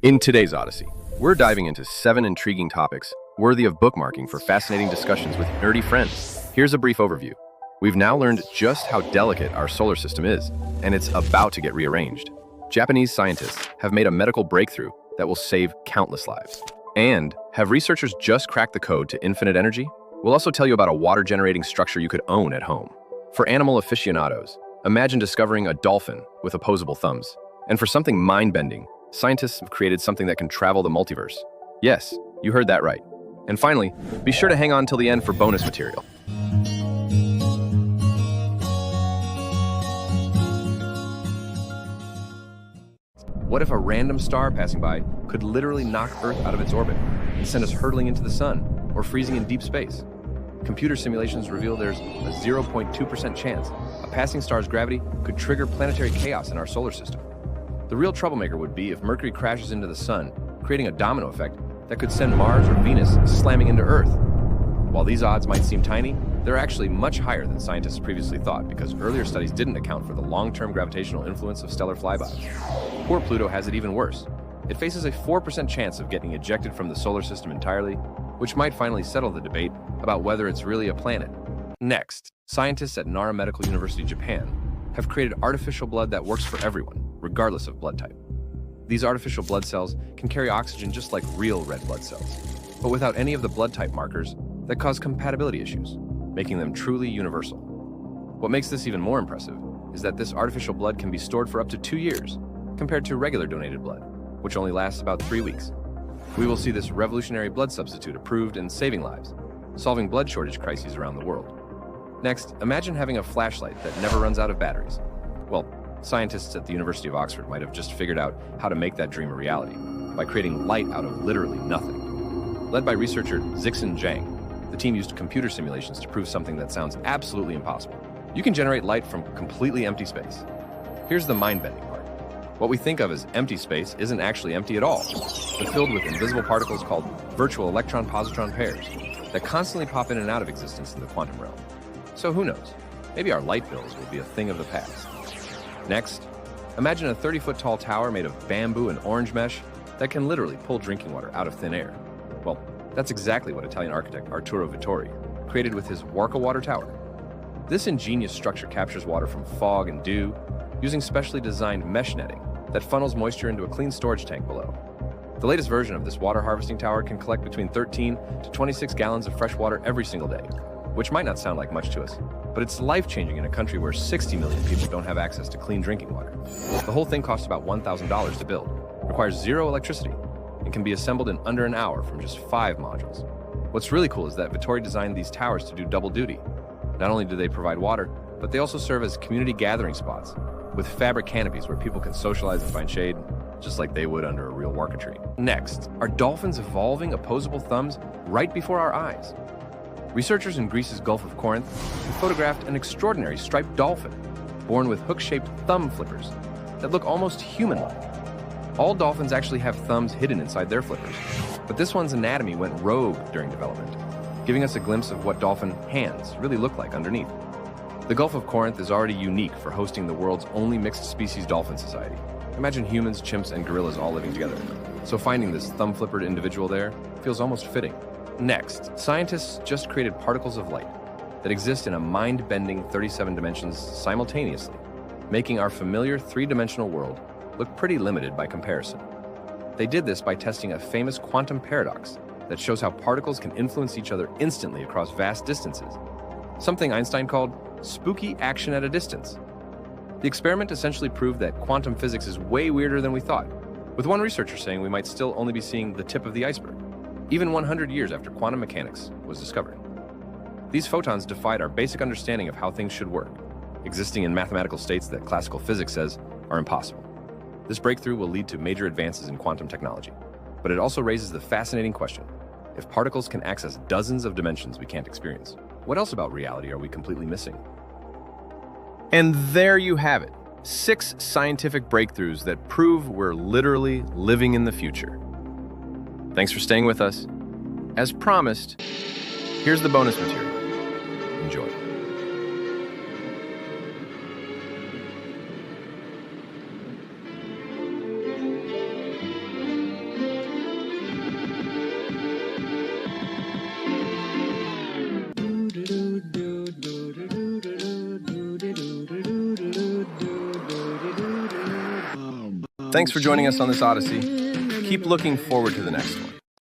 In today's Odyssey, we're diving into 7 intriguing topics worthy of bookmarking for fascinating discussions with nerdy friends. Here's a brief overview. We've now learned just how delicate our solar system is, and it's about to get rearranged. Japanese scientists have made a medical breakthrough that will save countless lives. And have researchers just cracked the code to infinite energy? We'll also tell you about a water-generating structure you could own at home. For animal aficionados, imagine discovering a dolphin with opposable thumbs. And for something mind-bending, scientists have created something that can travel the multiverse. Yes, you heard that right. And finally, be sure to hang on till the end for bonus material. What if a random star passing by could literally knock Earth out of its orbit and send us hurtling into the sun or freezing in deep space? Computer simulations reveal there's a 0.2% chance a passing star's gravity could trigger planetary chaos in our solar system. The real troublemaker would be if Mercury crashes into the sun, creating a domino effect that could send Mars or Venus slamming into Earth. While these odds might seem tiny, they're actually much higher than scientists previously thought because earlier studies didn't account for the long-term gravitational influence of stellar flybys. Poor Pluto has it even worse. It faces a 4% chance of getting ejected from the solar system entirely, which might finally settle the debate about whether it's really a planet. Next, scientists at Nara Medical University, Japan, have created artificial blood that works for everyone, regardless of blood type. These artificial blood cells can carry oxygen just like real red blood cells, but without any of the blood type markers that cause compatibility issues, making them truly universal. What makes this even more impressive is that this artificial blood can be stored for up to 2 years, compared to regular donated blood, which only lasts about 3 weeks. We will see this revolutionary blood substitute approved and saving lives, solving blood shortage crises around the world. Next, imagine having a flashlight that never runs out of batteries. Well, scientists at the University of Oxford might have just figured out how to make that dream a reality by creating light out of literally nothing. Led by researcher Zixin Zhang, the team used computer simulations to prove something that sounds absolutely impossible. You can generate light from completely empty space. Here's the mind-bending part. What we think of as empty space isn't actually empty at all, but filled with invisible particles called virtual electron-positron pairs that constantly pop in and out of existence in the quantum realm. So who knows? Maybe our light bills will be a thing of the past. Next, imagine a 30-foot tall tower made of bamboo and orange mesh that can literally pull drinking water out of thin air. Well, that's exactly what Italian architect Arturo Vittori created with his WarkaWater Tower. This ingenious structure captures water from fog and dew using specially designed mesh netting that funnels moisture into a clean storage tank below. The latest version of this water harvesting tower can collect between 13 to 26 gallons of fresh water every single day, which might not sound like much to us, but it's life-changing in a country where 60 million people don't have access to clean drinking water. The whole thing costs about $1,000 to build, requires zero electricity, and can be assembled in under an hour from just 5 modules. What's really cool is that Vittori designed these towers to do double duty. Not only do they provide water, but they also serve as community gathering spots with fabric canopies where people can socialize and find shade, just like they would under a real Warka tree. Next, are dolphins evolving opposable thumbs right before our eyes? Researchers in Greece's Gulf of Corinth have photographed an extraordinary striped dolphin, born with hook-shaped thumb flippers that look almost human-like. All dolphins actually have thumbs hidden inside their flippers, but this one's anatomy went rogue during development, giving us a glimpse of what dolphin hands really look like underneath. The Gulf of Corinth is already unique for hosting the world's only mixed-species dolphin society. Imagine humans, chimps, and gorillas all living together. So finding this thumb-flippered individual there feels almost fitting. Next, scientists just created particles of light that exist in a mind-bending 37 dimensions simultaneously, making our familiar 3-dimensional world look pretty limited by comparison. They did this by testing a famous quantum paradox that shows how particles can influence each other instantly across vast distances, something Einstein called spooky action at a distance. The experiment essentially proved that quantum physics is way weirder than we thought, with one researcher saying we might still only be seeing the tip of the iceberg, even 100 years after quantum mechanics was discovered. These photons defied our basic understanding of how things should work, existing in mathematical states that classical physics says are impossible. This breakthrough will lead to major advances in quantum technology, but it also raises the fascinating question: if particles can access dozens of dimensions we can't experience, what else about reality are we completely missing? And there you have it, 6 scientific breakthroughs that prove we're literally living in the future. Thanks for staying with us. As promised, here's the bonus material. Enjoy. Thanks for joining us on this Odyssey. Keep looking forward to the next one.